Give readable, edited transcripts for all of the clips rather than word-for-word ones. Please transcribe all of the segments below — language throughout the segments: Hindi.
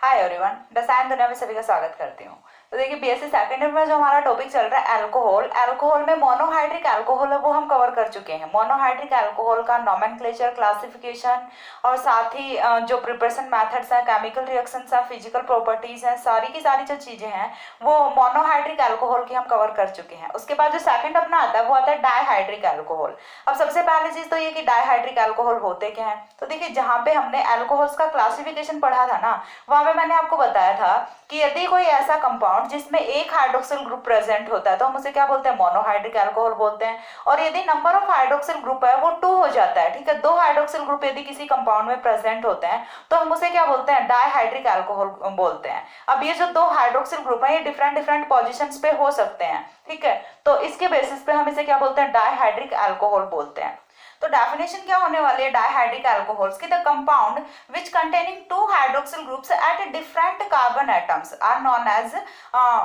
हाय एवरीवन, रसायन दुनिया में सभी का स्वागत करती हूँ। तो देखिए बीएससी सेकंड ईयर में जो हमारा टॉपिक चल रहा है अल्कोहल में मोनोहाइड्रिक अल्कोहल है वो हम कवर कर चुके हैं। मोनोहाइड्रिक अल्कोहल का नोमेनक्लेचर, क्लासिफिकेशन और साथ ही जो प्रिपरेशन मेथड्स हैं, केमिकल रिएक्शंस हैं, फिजिकल प्रॉपर्टीज हैं, सारी की सारी जो चीजें हैं वो मोनोहाइड्रिक अल्कोहल की हम कवर कर चुके हैं। उसके बाद जो सेकंड अपना आता है वो आता है डाईहाइड्रिक अल्कोहल। अब सबसे पहली चीज तो ये कि डाईहाइड्रिक अल्कोहल होते क्या है। तो देखिए जहाँ पे हमने अल्कोहल्स का क्लासिफिकेशन पढ़ा था ना, वहां पे मैंने आपको बताया था कि यदि कोई ऐसा कंपाउंड जिसमें एक हाइड्रोक्सिल ग्रुप प्रेजेंट होता है तो हम उसे क्या बोलते हैं, मोनोहाइड्रिक अल्कोहल बोलते हैं। और यदि नंबर ऑफ हाइड्रोक्सिल ग्रुप है वो 2 हो जाता है, ठीक है, 2 हाइड्रोक्सिल ग्रुप यदि किसी कंपाउंड में प्रेजेंट होते हैं तो हम उसे क्या बोलते हैं, डाईहाइड्रिक अल्कोहल बोलते हैं। अब ये जो 2 हाइड्रोक्सिल ग्रुप है ये डिफरेंट डिफरेंट पोजिशंस पे हो सकते हैं, ठीक है, तो इसके बेसिस पे हम इसे क्या बोलते हैं, डाईहाइड्रिक अल्कोहल बोलते हैं। तो डेफिनेशन क्या होने वाली है डाईहाइड्रिक अल्कोहल्स की, the compound which containing 2 hydroxyl groups at different carbon atoms are known as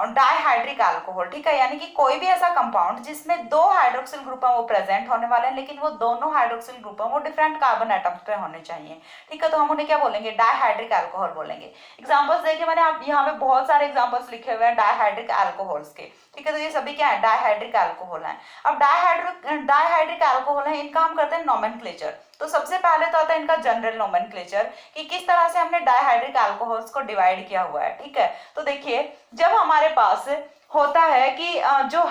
dihydric alcohol, ठीक है, यानी कि कोई भी ऐसा कंपाउंड जिसमें 2 हाइड्रोक्सिल ग्रुप है वो प्रेजेंट होने वाले हैं लेकिन वो दोनों हाइड्रोक्सिल ग्रुप है वो डिफरेंट कार्बन एटम्स पे होने चाहिए, ठीक है, तो हम उन्हें क्या बोलेंगे, डाईहाइड्रिक अल्कोहल बोलेंगे। एग्जांपल्स देखिए मैंने आप यहाँ पे बहुत सारे एग्जांपल्स लिखे हुए हैं डाईहाइड्रिक अल्कोहल्स के, ठीक है, तो ये सभी क्या है, डाईहाइड्रिक अल्कोहल है। अब डाईहाइड्रिक अल्कोहल है, इनका हम करते हैं नोमेनक्लेचर। तो सबसे पहले तो आता है इनका जनरल नोमेनक्लेचर कि किस तरह से हमने डाईहाइड्रिक अल्कोहल्स को डिवाइड किया हुआ है, ठीक है। तो देखिए जब हमारे पास होता है कि जो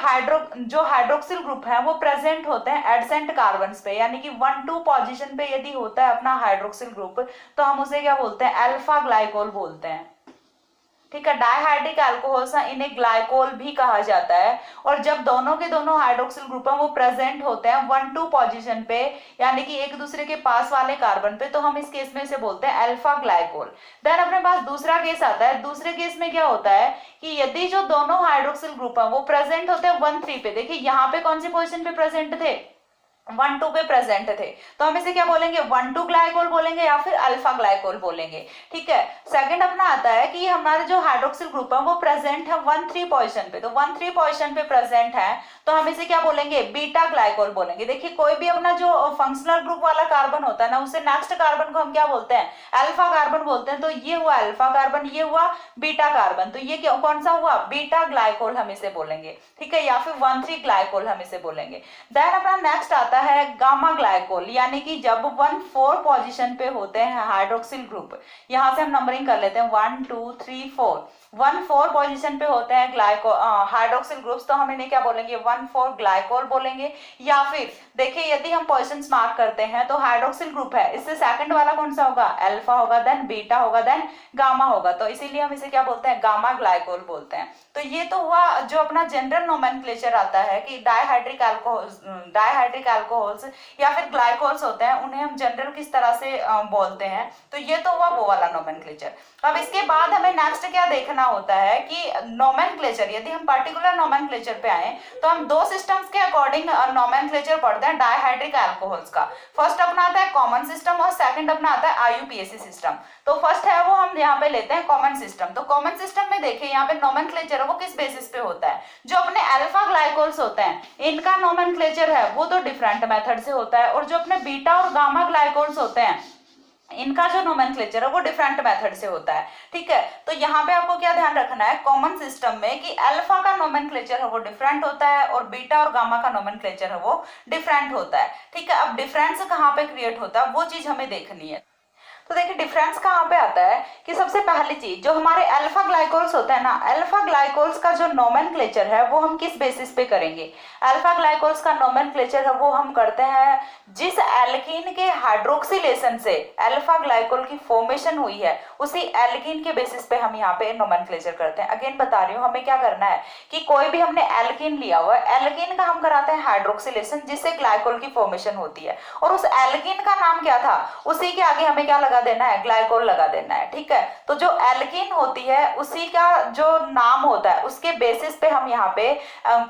हाइड्रोक्सिल ग्रुप है वो प्रेजेंट होते हैं एडसेंट कार्बन्स पे, यानी कि 1-2 पोजीशन पे यदि होता है अपना हाइड्रोक्सिल ग्रुप तो हम उसे क्या बोलते हैं, अल्फा ग्लाइकोल बोलते हैं, ठीक है। डाईहाइड्रिक अल्कोहल्स इन्हें ग्लाइकोल भी कहा जाता है। और जब दोनों के दोनों हाइड्रोक्सिल ग्रुप हैं वो प्रेजेंट होते हैं 1-2 पोजीशन पे, यानी कि एक दूसरे के पास वाले कार्बन पे, तो हम इस केस में इसे बोलते हैं अल्फा ग्लाइकोल। देन अपने पास दूसरा केस आता है। दूसरे केस में क्या होता है कि यदि जो दोनों हाइड्रोक्सिल ग्रुप है वो प्रेजेंट होते हैं 1-3 पे, देखिए यहाँ पे कौन सी पोजिशन पे प्रेजेंट थे, 1-2 पे प्रेजेंट थे, तो हम इसे क्या बोलेंगे, 1-2 ग्लाइकोल बोलेंगे या फिर अल्फा ग्लाइकोल बोलेंगे, ठीक है। सेकंड अपना आता है कि हमारे जो हाइड्रोक्सिल ग्रुप है वो प्रेजेंट है 1-3 पोजीशन पे, तो 1-3 पोजीशन पे प्रेजेंट है तो हम इसे क्या बोलेंगे, बीटा ग्लाइकोल बोलेंगे। देखिए कोई भी अपना जो फंक्शनल ग्रुप वाला कार्बन होता है ना, उसे नेक्स्ट कार्बन को हम क्या बोलते हैं, अल्फा कार्बन बोलते हैं। तो ये हुआ अल्फा कार्बन, ये हुआ बीटा कार्बन, तो ये कौन सा हुआ, बीटा ग्लाइकोल हम इसे बोलेंगे, ठीक है, या फिर 1,3 ग्लाइकोल हम इसे बोलेंगे। देन अपना नेक्स्ट आता है गामा ग्लाइकोल, यानी कि जब 1-4 पोजीशन पे होते हैं हाइड्रोक्सिल ग्रुप, यहां से हम नंबरिंग कर लेते हैं 1 2 3 4, 1-4 पोजीशन पे होते हैं हाइड्रोक्सिल ग्रुप्स, तो हम इन्हें क्या बोलेंगे, 1,4 ग्लाइकोल बोलेंगे। या फिर देखिए यदि हम पोजीशंस मार्क करते हैं तो हाइड्रोक्सिल ग्रुप है, इससे सेकंड वाला कौन सा होगा, अल्फा होगा, देन बीटा होगा, देन गामा होगा, तो इसीलिए हम इसे क्या बोलते हैं, गामा ग्लाइकोल बोलते हैं। तो ये तो हुआ जो अपना जनरल नोमेनक्लेचर आता है कि डाईहाइड्रिक अल्कोहल्स या फिर ग्लाइकोल्स होते हैं, उन्हें हम जनरल किस तरह से बोलते हैं। तो ये तो हुआ वो वाला नोमेनक्लेचर। अब इसके बाद हमें नेक्स्ट क्या देखना होता है कि नोमेनक्लेचर, यदि हम पर्टिकुलर नोमेनक्लेचर पे आए तो हम 2 सिस्टम्स के अकॉर्डिंग नोमेनक्लेचर पढ़ते हैं डाईहाइड्रिक अल्कोहल्स का। फर्स्ट अपना आता है कॉमन सिस्टम और सेकंड अपना आता है आईयूपीएसी सिस्टम। तो फर्स्ट है वो हम यहाँ पे लेते हैं कॉमन सिस्टम। तो कॉमन सिस्टम में देखिए यहाँ पे नोमेनक्लेचर है वो किस बेसिस पे होता है, जो अपने अल्फा ग्लाइकोल्स होते हैं इनका नोमेनक्लेचर है वो तो डिफरेंट मेथड से होता है, और जो अपने बीटा और गामा ग्लाइकोल्स होते हैं इनका जो नोमेनक्लेचर है वो डिफरेंट मेथड से होता है, ठीक है। तो यहाँ पे आपको क्या ध्यान रखना है कॉमन सिस्टम में कि अल्फा का नोमेनक्लेचर है वो डिफरेंट होता है और बीटा और गामा का नोमेनक्लेचर है वो डिफरेंट होता है, ठीक है। अब डिफरेंस कहाँ पे क्रिएट होता है वो चीज हमें देखनी है। तो देखिए डिफरेंस कहाँ पे आता है कि सबसे पहली चीज जो हमारे अल्फा ग्लाइकोल्स होता है ना, अल्फा ग्लाइकोल्स का जो नोमेनक्लेचर है वो हम किस बेसिस पे करेंगे, अल्फा ग्लाइकोल्स का नोमेनक्लेचर है वो हम करते हैं जिस एल्कीन के हाइड्रोक्सिलेशन से अल्फा ग्लाइकोल की फॉर्मेशन हुई है उसी एल्कीन के बेसिस पे हम यहाँ पे नोमेनक्लेचर करते हैं। अगेन बता रही हूँ हमें क्या करना है कि कोई भी हमने एल्कीन लिया हुआ है, एल्कीन का हम कराते हैं हाइड्रोक्सिलेशन जिससे ग्लाइकोल की फॉर्मेशन होती है, और उस एल्कीन का नाम क्या था, उसी के आगे हमें क्या लगा देना है, ग्लाइकोल लगा देना है, ठीक है। तो जो एल्कीन होती है उसी का जो नाम होता है उसके बेसिस पे हम यहाँ पे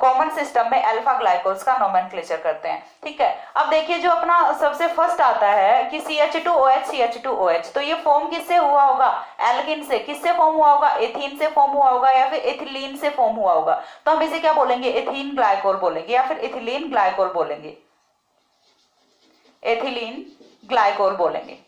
कॉमन सिस्टम में अल्फा ग्लाइकोल्स का नोमेनक्लेचर करते हैं, ठीक है। अब देखिए जो अपना सबसे फर्स्ट आता है कि CH2OH, तो ये फॉर्म किससे हुआ होगा, एल्कीन से। किससे फॉर्म हुआ होगा, एथीन से फॉर्म हुआ होगा या फिर एथिलीन से फॉर्म हुआ होगा, तो हम इसे क्या बोलेंगे, एथीन ग्लाइकोल बोलेंगे या फिर एथिलीन ग्लाइकोल बोलेंगे, एथिलीन ग्लाइकोल बोलेंगे।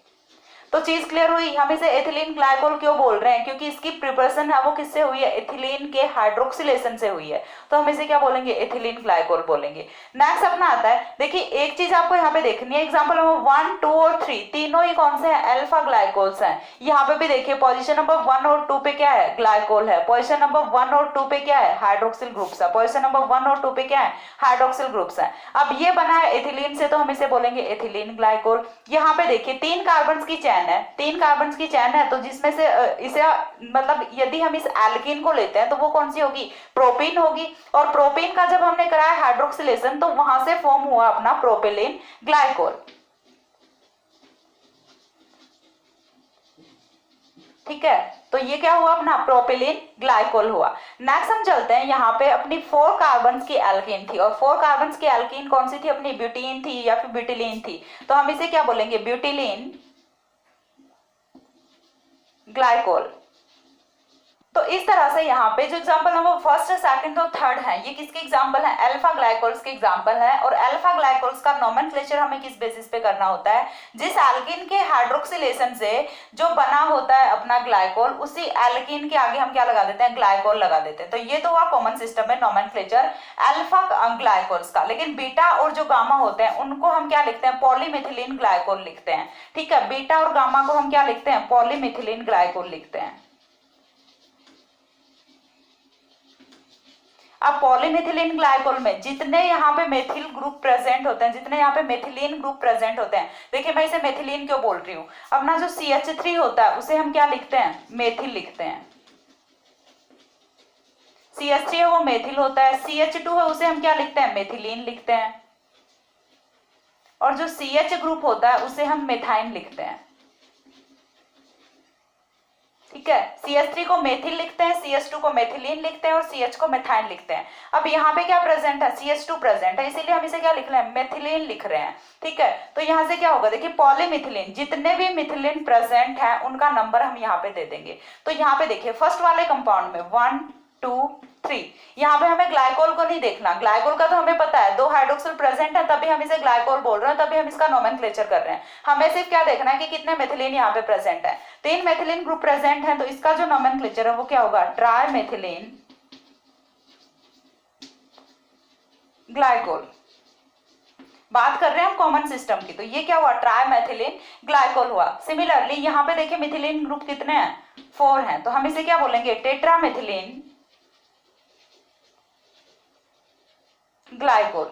तो चीज क्लियर हुई। हम इसे एथिलीन ग्लाइकोल क्यों बोल रहे हैं, क्योंकि इसकी प्रिपरेशन है वो किससे हुई है, एथिलीन के हाइड्रोक्सिलेशन से हुई है, तो हम इसे क्या बोलेंगे, एथिलीन ग्लाइकोल बोलेंगे। नेक्स्ट अपना आता है, देखिए एक चीज आपको यहाँ पे देखनी है, एग्जाम्पल नंबर 1, 2 और 3 तीनों ही कौन से हैं, अल्फा ग्लाइकोल्स हैं। यहाँ पे भी देखिए पोजीशन नंबर 1 और 2 पे क्या है, ग्लाइकोल है। पोजीशन नंबर 1 और 2 पे क्या है, हाइड्रोक्सिल ग्रुप्स है। पोजीशन नंबर 1 और 2 पे क्या है, हाइड्रोक्सिल ग्रुप्स है। अब ये बना है एथिलीन से, तो हम इसे बोलेंगे एथिलीन ग्लाइकोल। यहाँ पे देखिए 3 कार्बन की चैन है, 3 कार्बन की चैन है, तो जिसमें से इसे मतलब यदि हम इस एल्कीन को लेते हैं तो वो कौन सी होगी, प्रोपीन होगी। और प्रोपीन का जब हमने कराया हाइड्रोक्सिलेशन तो वहां से फॉर्म हुआ अपना प्रोपिलीन ग्लाइकोल। ठीक है, तो ये क्या हुआ, अपना प्रोपिलीन ग्लाइकोल हुआ। नेक्स्ट हम चलते हैं, यहाँ पे अपनी 4 कार्बन की एल्कीन थी, और 4 कार्बन की एल्कीन कौन सी थी, अपनी ब्यूटीन थी या फिर ब्यूटिलीन थी, तो हम इसे क्या बोलेंगे, ब्यूटिलीन ग्लाइकोल। तो इस तरह से यहाँ पे जो एग्जांपल नंबर फर्स्ट, सेकंड और थर्ड है, ये किसके एग्जांपल है, अल्फा ग्लाइकोल्स के एग्जांपल है। और अल्फा ग्लाइकोल्स का नोमेनक्लेचर हमें किस बेसिस पे करना होता है, जिस एल्कीन के हाइड्रोक्सिलेशन से जो बना होता है अपना ग्लाइकोल, उसी एल्कीन के आगे हम क्या लगा देते हैं, ग्लाइकोल लगा देते हैं। तो ये तो हुआ कॉमन सिस्टम है नोमेनक्लेचर अल्फा ग्लाइकोल्स का। लेकिन बीटा और जो गामा होते हैं उनको हम क्या लिखते हैं, पॉलीमिथिलीन ग्लाइकोल लिखते हैं। ठीक है, बीटा और गामा को हम क्या लिखते हैं, पॉलीमिथिलीन ग्लाइकोल लिखते हैं। अब पॉलीमिथिलीन ग्लाइकोल में जितने यहाँ पे मेथिल ग्रुप प्रेजेंट होते हैं, जितने यहाँ पे मेथिलीन ग्रुप प्रेजेंट होते हैं, देखिए मैं इसे मेथिलीन क्यों बोल रही हूँ, अपना जो CH3 होता है उसे हम क्या लिखते हैं, मेथिल लिखते हैं। CH3 है वो मेथिल होता है, CH2 है उसे हम क्या लिखते हैं, मेथिलीन लिखते हैं। और जो CH ग्रुप होता है उसे हम मेथाइन लिखते हैं। ठीक है, CH3 को मेथिल लिखते हैं, CH2 को मेथिलीन लिखते हैं और CH को मेथाइन लिखते हैं। अब यहाँ पे क्या प्रेजेंट है, CH2 प्रेजेंट है, इसीलिए हम इसे क्या लिख रहे हैं, मेथिलीन लिख रहे हैं। ठीक है, तो यहाँ से क्या होगा, देखिए पॉलीमिथिलीन, जितने भी मिथिलीन प्रेजेंट है उनका नंबर हम यहाँ पे दे देंगे। तो यहाँ पे देखिए फर्स्ट वाले कंपाउंड में 1, 2, 3, यहाँ पे हमें ग्लाइकोल को नहीं देखना, ग्लाइकोल का तो हमें पता है 2 हाइड्रोक्सिल प्रेजेंट है, तभी हम इसे ग्लाइकोल बोल रहे हैं, तभी हम इसका नोमेनक्लेचर कर रहे हैं। हमें सिर्फ क्या देखना है कि कितने मेथिलीन यहाँ पे प्रेजेंट है, 3 मेथिलीन ग्रुप प्रेजेंट है, तो इसका जो नोमेनक्लेचर है वो क्या होगा, ट्राई मेथिलीन ग्लाइकोल। बात कर रहे हैं हम कॉमन सिस्टम की, तो ये क्या हुआ, ट्राई मेथिलीन ग्लाइकोल हुआ। सिमिलरली यहाँ पे देखिए मिथिलीन ग्रुप कितने हैं, 4 हैं, तो हम इसे क्या बोलेंगे, टेट्रा मेथिलीन ग्लाइकोल।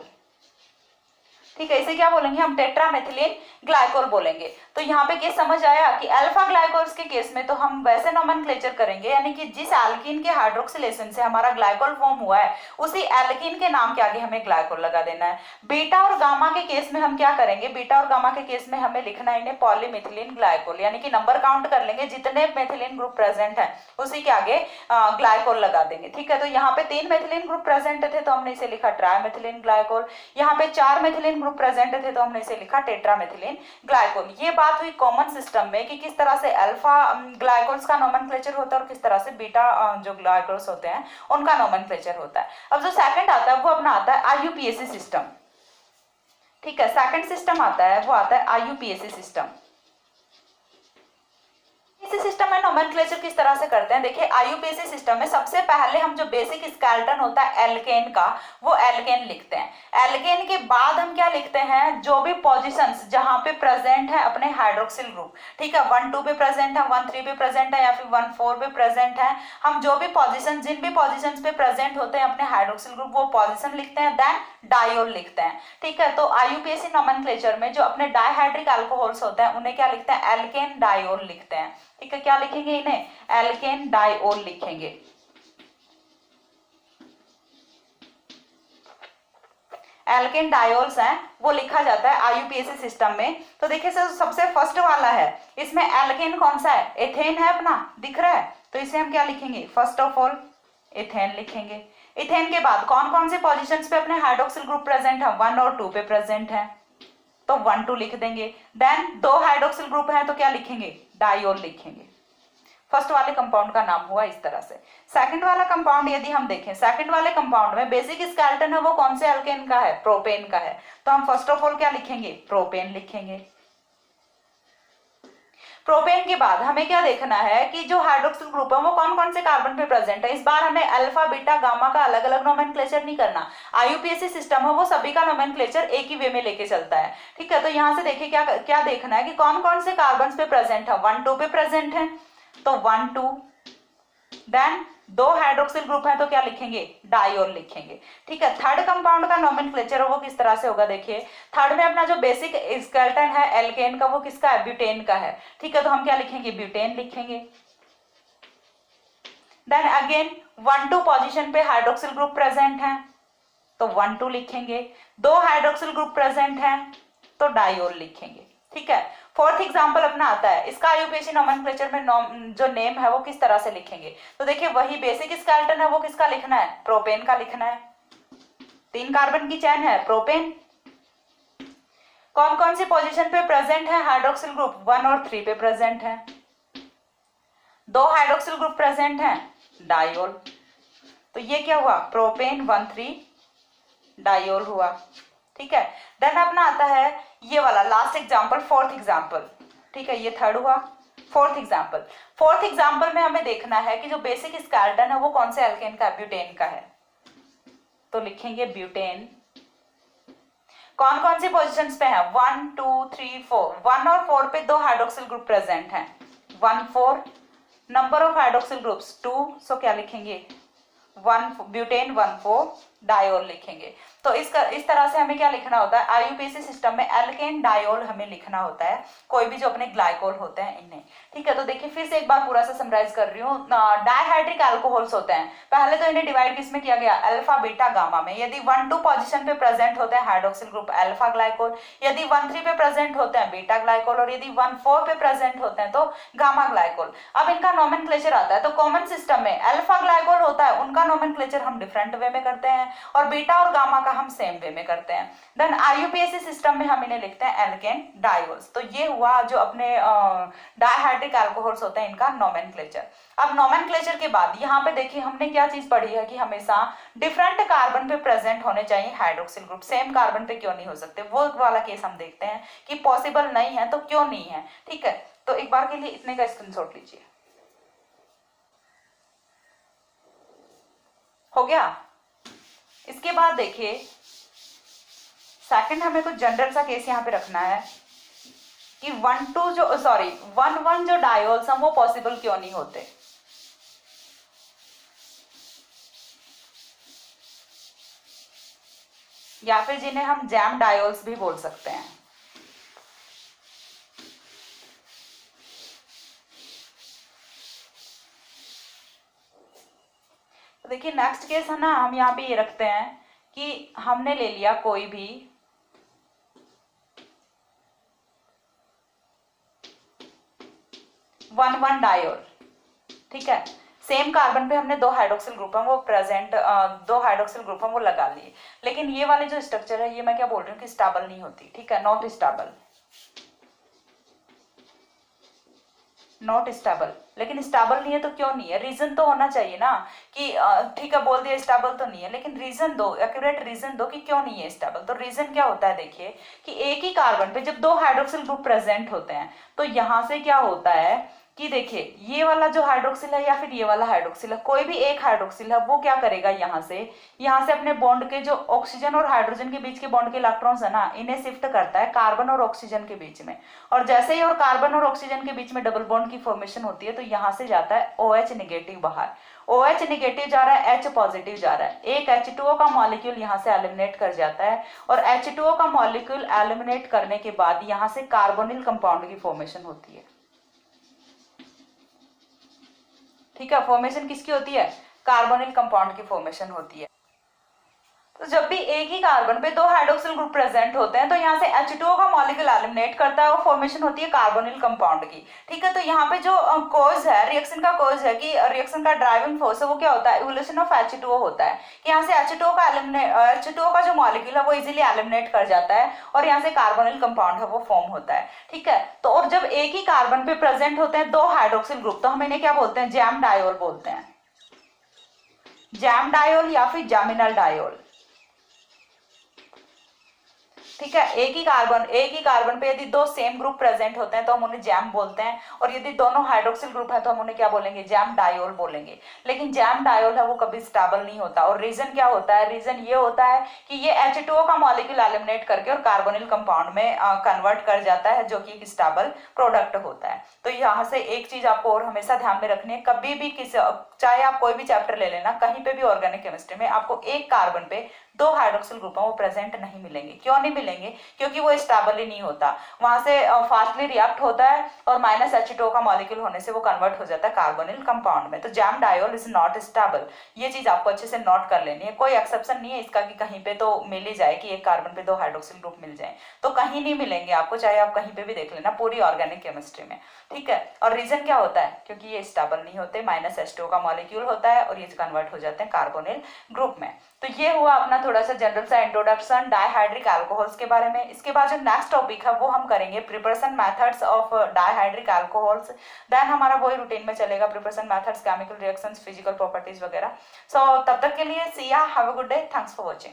ठीक है, इसे क्या बोलेंगे हम, टेट्रामेथिलीन ग्लाइकोल बोलेंगे। तो यहाँ पे केस समझ आया कि अल्फा ग्लाइकोल्स के केस में तो हम वैसे नोमेनक्लेचर करेंगे, यानी कि जिस एल्कीन के हाइड्रोक्सिलेशन से हमारा ग्लाइकोल फॉर्म हुआ है उसी एल्कीन के नाम के आगे हमें ग्लाइकोल लगा देना है। बीटा और गामा के केस में हम क्या करेंगे, बीटा और गामा के केस में हमें लिखना है इन्हें पॉलीमिथिलीन ग्लाइकोल, यानी कि नंबर काउंट कर लेंगे, जितने मेथिलीन ग्रुप प्रेजेंट है उसी के आगे ग्लाइकोल लगा देंगे। ठीक है, तो यहाँ पे 3 मेथिलीन ग्रुप प्रेजेंट थे तो हमने इसे लिखा ट्राइमेथिलीन ग्लाइकोल, यहाँ पे 4 मेथिलीन ग्रुप प्रेजेंट थे तो हमने इसे लिखा टेट्रामेथिलीन ग्लाइकोल। ये बात हुई कॉमन सिस्टम में कि किस तरह से अल्फा ग्लाइकोल्स का नोमेनक्लेचर होता है और किस तरह से बीटा जो ग्लाइकोल्स होते हैं उनका नोमेनक्लेचर होता है। अब जो सेकंड आता है वो अपना आता है IUPAC सिस्टम। ठीक है, सेकंड सिस्टम आता है वो आता है IUPAC सिस्टम। इसी सिस्टम में नोमेनक्लेचर किस तरह से करते हैं, देखिए IUPAC सिस्टम में सबसे पहले हम जो बेसिक स्केलेटन होता है एल्केन का वो एल्केन लिखते हैं। एल्केन के बाद हम क्या लिखते हैं, जो भी पोजीशंस जहां पे प्रेजेंट है अपने हाइड्रोक्सिल ग्रुप। ठीक है, 1, 2 पे प्रेजेंट है, 1, 3 पे प्रेजेंट है या फिर 1, 4 पे प्रेजेंट है, हम जो भी पोजीशन जिन भी पोजीशंस पे प्रेजेंट होते हैं अपने हाइड्रोक्सिल ग्रुप वो पोजीशन लिखते हैं, देन डायोल लिखते हैं। ठीक है, तो IUPAC नोमेनक्लेचर में जो अपने डाइहाइड्रिक अल्कोहल्स होते हैं उन्हें क्या लिखते हैं, एल्केन डायोल लिखते हैं। ठीक है, क्या लिखेंगे इन्हें, एल्केन डायोल लिखेंगे। एल्केन डायोल्स हैं वो लिखा जाता है IUPAC सिस्टम में। तो देखिए सर सबसे फर्स्ट वाला है, इसमें एल्केन कौन सा है, एथेन है अपना, दिख रहा है, तो इसे हम क्या लिखेंगे, फर्स्ट ऑफ ऑल एथेन लिखेंगे। इथेन के बाद कौन कौन से पोजीशंस पे अपने हाइड्रोक्सिल ग्रुप प्रेजेंट है, 1 और 2 पे प्रेजेंट है, तो 1, 2 लिख देंगे। देन 2 हाइड्रोक्सिल ग्रुप है तो क्या लिखेंगे, डायोल लिखेंगे। फर्स्ट वाले कंपाउंड का नाम हुआ इस तरह से। सेकंड वाला कंपाउंड यदि हम देखें, सेकंड वाले कंपाउंड में बेसिक स्केलेटन है वो कौन से एल्केन का है, प्रोपेन का है, तो हम फर्स्ट ऑफ ऑल क्या लिखेंगे, प्रोपेन लिखेंगे। प्रोपेन के बाद हमें क्या देखना है कि जो हाइड्रोक्सिल ग्रुप है वो कौन कौन से कार्बन पे प्रेजेंट है। इस बार हमें अल्फा बीटा गामा का अलग अलग नोमेनक्लेचर नहीं करना। आईयूपीएसी सिस्टम है वो सभी का नोमेनक्लेचर एक ही वे में लेके चलता है, ठीक है। तो यहाँ से देखिए क्या क्या देखना है कि कौन कौन से कार्बन पे प्रेजेंट है। 1 2 पे प्रेजेंट है तो 1 2, देन 2 हाइड्रोक्सिल ग्रुप है तो क्या लिखेंगे, डायोल लिखेंगे, ठीक है। थर्ड कंपाउंड का नोमेनक्लेचर वो किस तरह से होगा, देखिए थर्ड में अपना जो बेसिक स्केलेटन है एल्केन का वो किसका है, ब्यूटेन का है, ठीक है। तो हम क्या लिखेंगे, ब्यूटेन लिखेंगे। देन अगेन 1 2 पोजीशन पे हाइड्रोक्सिल ग्रुप प्रेजेंट है तो 1 2 लिखेंगे। 2 हाइड्रोक्सिल ग्रुप प्रेजेंट है तो डायोल लिखेंगे, ठीक है। फोर्थ एग्जांपल अपना आता है, इसका आईयूपीएसी नोमेनक्लेचर में जो नेम है वो किस तरह से लिखेंगे। तो देखिए वही बेसिक स्केलेटन है वो किसका लिखना है, प्रोपेन का लिखना है। 3 कार्बन की चेन है प्रोपेन। कौन कौन सी पोजीशन पे प्रेजेंट है हाइड्रोक्सिल ग्रुप, 1 और 3 पे प्रेजेंट है। 2 हाइड्रोक्सिल ग्रुप प्रेजेंट है, डायोल। तो ये क्या हुआ, प्रोपेन 1 3 डायोल हुआ, ठीक है। देन अपना आता है ये वाला लास्ट एग्जांपल, फोर्थ एग्जांपल, ठीक है। ये थर्ड हुआ। फोर्थ एग्जांपल में हमें देखना है कि जो बेसिक स्केलेटन है वो कौन से एल्केन का है, ब्यूटेन का है। तो लिखेंगे ब्यूटेन। कौन कौन सी पोजीशंस पे है, 1 2 3 4। 1 और 4 पे 2 हाइड्रोक्सिल ग्रुप प्रेजेंट हैं, 1 4। नंबर ऑफ हाइड्रोक्सिल ग्रुप्स 2, सो क्या लिखेंगे 1 ब्यूटेन 1 4 डायोल लिखेंगे। तो इस तरह से हमें क्या लिखना होता है, आईयूपीएसी सिस्टम में एल्केन डायोल हमें लिखना होता है, कोई भी जो अपने ग्लाइकोल होते हैं इन्हें, ठीक है। तो देखिए फिर से एक बार पूरा से समराइज कर रही हूँ। डाइहाइड्रिक अल्कोहल्स होते हैं, पहले तो इन्हें डिवाइड किसमें किया गया, अल्फा बीटा गामा में। यदि 1 2 पोजीशन पे प्रेजेंट होते हैं हाइड्रोक्सिल ग्रुप अल्फा ग्लाइकोल, यदि 1 3 पे प्रेजेंट होते हैं बीटा ग्लाइकोल, और यदि 1 4 पे प्रेजेंट होते हैं तो गामा ग्लाइकोल। अब इनका नोमेनक्लेचर आता है तो कॉमन सिस्टम में अल्फा ग्लाइकोल होता है, उनका नोमेनक्लेचर हम डिफरेंट वे में करते हैं, और बीटा और गामा का हम सेम वे में करते हैं। देन आईयूपीएसी सिस्टम में हम इन्हें लिखते हैं एल्केन डायोल्स। तो ये हुआ जो अपने डाइहाइड्रिक अल्कोहल्स होते हैं इनका नोमेनक्लेचर। अब नोमेनक्लेचर के बाद यहाँ पे देखिए हमने क्या चीज पढ़ी है कि हमेशा डिफरेंट कार्बन पे प्रेजेंट होने चाहिए हाइड्रोक्सिल ग्रुप, सेम कार्बन पे क्यों नहीं हो सकते, वो वाला केस हम देखते हैं कि पॉसिबल नहीं है तो क्यों नहीं है, ठीक है। तो एक बार के लिए इतने का स्क्रीनशॉट लीजिए, हो गया। इसके बाद देखिए सेकंड हमें कुछ जनरल सा केस यहाँ पे रखना है कि 1 1 जो डायोल्स हैं वो पॉसिबल क्यों नहीं होते। या फिर जिन्हें हम जैम डायोल्स भी बोल सकते हैं। तो देखिए नेक्स्ट केस है ना, हम यहाँ पे ये रखते हैं कि हमने ले लिया कोई भी 1 1 डायोल, ठीक है। सेम कार्बन पे हमने 2 हाइड्रोक्सिल ग्रुप है वो प्रेजेंट, 2 हाइड्रोक्सिल ग्रुप है वो लगा लिए, लेकिन ये वाले जो स्ट्रक्चर है ये मैं क्या बोल रही हूँ कि स्टेबल नहीं होती, ठीक है, नॉट स्टेबल। लेकिन स्टेबल नहीं है तो क्यों नहीं है, रीजन तो होना चाहिए ना कि ठीक है बोल दिया स्टेबल तो नहीं है, लेकिन रीजन दो, एक्यूरेट रीजन दो कि क्यों नहीं है स्टेबल। तो रीजन क्या होता है, देखिए कि एक ही कार्बन पे जब 2 हाइड्रोक्सिल ग्रुप प्रेजेंट होते हैं तो यहाँ से क्या होता है कि देखिए ये वाला जो हाइड्रोक्सिल है या फिर ये वाला हाइड्रोक्सिल है, कोई भी एक हाइड्रोक्सिल है वो क्या करेगा, यहाँ से अपने बॉन्ड के जो ऑक्सीजन और हाइड्रोजन के बीच के बॉन्ड के इलेक्ट्रॉन्स है ना इन्हें शिफ्ट करता है कार्बन और ऑक्सीजन के बीच में। और जैसे ही और कार्बन और ऑक्सीजन के बीच में डबल बॉन्ड की फॉर्मेशन होती है तो यहाँ से जाता है OH नेगेटिव बाहर, OH नेगेटिव जा रहा है, H पॉजिटिव जा रहा है, एक H2O का मॉलिक्यूल यहाँ से एलिमिनेट कर जाता है, और H2O का मॉलिक्यूल एलिमिनेट करने के बाद यहाँ से कार्बोनिल कंपाउंड की फॉर्मेशन होती है, ठीक है। फॉर्मेशन किसकी होती है, कार्बोनिल कंपाउंड की फॉर्मेशन होती है। तो जब भी एक ही कार्बन पे 2 हाइड्रोक्सिल ग्रुप प्रेजेंट होते हैं तो यहाँ से H2O का मॉलिक्यूल एलिमिनेट करता है और फॉर्मेशन होती है कार्बोनिल कंपाउंड की, ठीक है। तो यहाँ पे जो कॉज है, रिएक्शन का कॉज है कि रिएक्शन का ड्राइविंग फोर्स है वो क्या होता है, इवोल्यूशन ऑफ H2O होता है कि यहाँ से H2O का जो मॉलिक्यूल है वो इजिली एलिमिनेट कर जाता है और यहाँ से कार्बोनिल कंपाउंड है वो फॉर्म होता है, ठीक है। तो और जब एक ही कार्बन पे प्रेजेंट होते हैं 2 हाइड्रोक्सिल ग्रुप तो हम इन्हें क्या बोलते हैं, जैम डायोल बोलते हैं, जैम डायोल या फिर जैमिनल डायोल, ठीक है। एक ही कार्बन पे यदि दो सेम ग्रुप प्रेजेंट होते हैं तो हम उन्हें जैम बोलते हैं, और यदि दोनों हाइड्रोक्सिल ग्रुप है तो हम उन्हें क्या बोलेंगे, जैम डायोल बोलेंगे। लेकिन जैम डायोल है वो कभी स्टेबल नहीं होता, और रीजन क्या होता है, रीजन ये होता है कि ये H2O का मॉलिक्यूल एलिमिनेट करके और कार्बोनिल कंपाउंड में कन्वर्ट कर जाता है, जो कि एक स्टेबल प्रोडक्ट होता है। तो यहाँ से एक चीज आपको और हमेशा ध्यान में रखनी है, कभी भी किसी, चाहे आप कोई भी चैप्टर ले लेना, कहीं पे भी ऑर्गेनिक केमिस्ट्री में आपको एक कार्बन पे दो हाइड्रोक्सिल ग्रुप वो प्रेजेंट नहीं मिलेंगे। क्यों नहीं मिलेंगे, क्योंकि वो स्टेबल ही नहीं होता, वहां से फास्टली रिएक्ट होता है और माइनस H2O का मॉलिक्यूल होने से वो कन्वर्ट हो जाता है कार्बोनिल कंपाउंड में। तो jam diol is not stable, ये चीज आपको अच्छे से नोट कर लेनी है। कोई एक्सेप्शन नहीं है इसका कि कहीं पे तो मिल ही जाए कि एक कार्बन पे दो हाइड्रोक्सिल ग्रुप मिल जाए, तो कहीं नहीं मिलेंगे आपको, चाहे आप कहीं पे भी देख लेना पूरी ऑर्गेनिक केमिस्ट्री में। ठीक है। और रीजन क्या होता है, क्योंकि ये स्टेबल नहीं होते, माइनस H2O का मॉलिक्यूल होता है और ये कन्वर्ट हो जाते हैं कार्बोनिल ग्रुप में। तो ये हुआ अपना थोड़ा सा जनरल सा इंट्रोडक्शन डाइहाइड्रिक अल्कोहल्स के बारे में। इसके बाद जो नेक्स्ट टॉपिक है वो हम करेंगे preparation methods of dihydric alcohols. Then हमारा वही रूटीन में चलेगा, preparation methods, chemical reactions, physical properties वगैरह। सो तब तक के लिए see ya, have a good day, thanks for watching.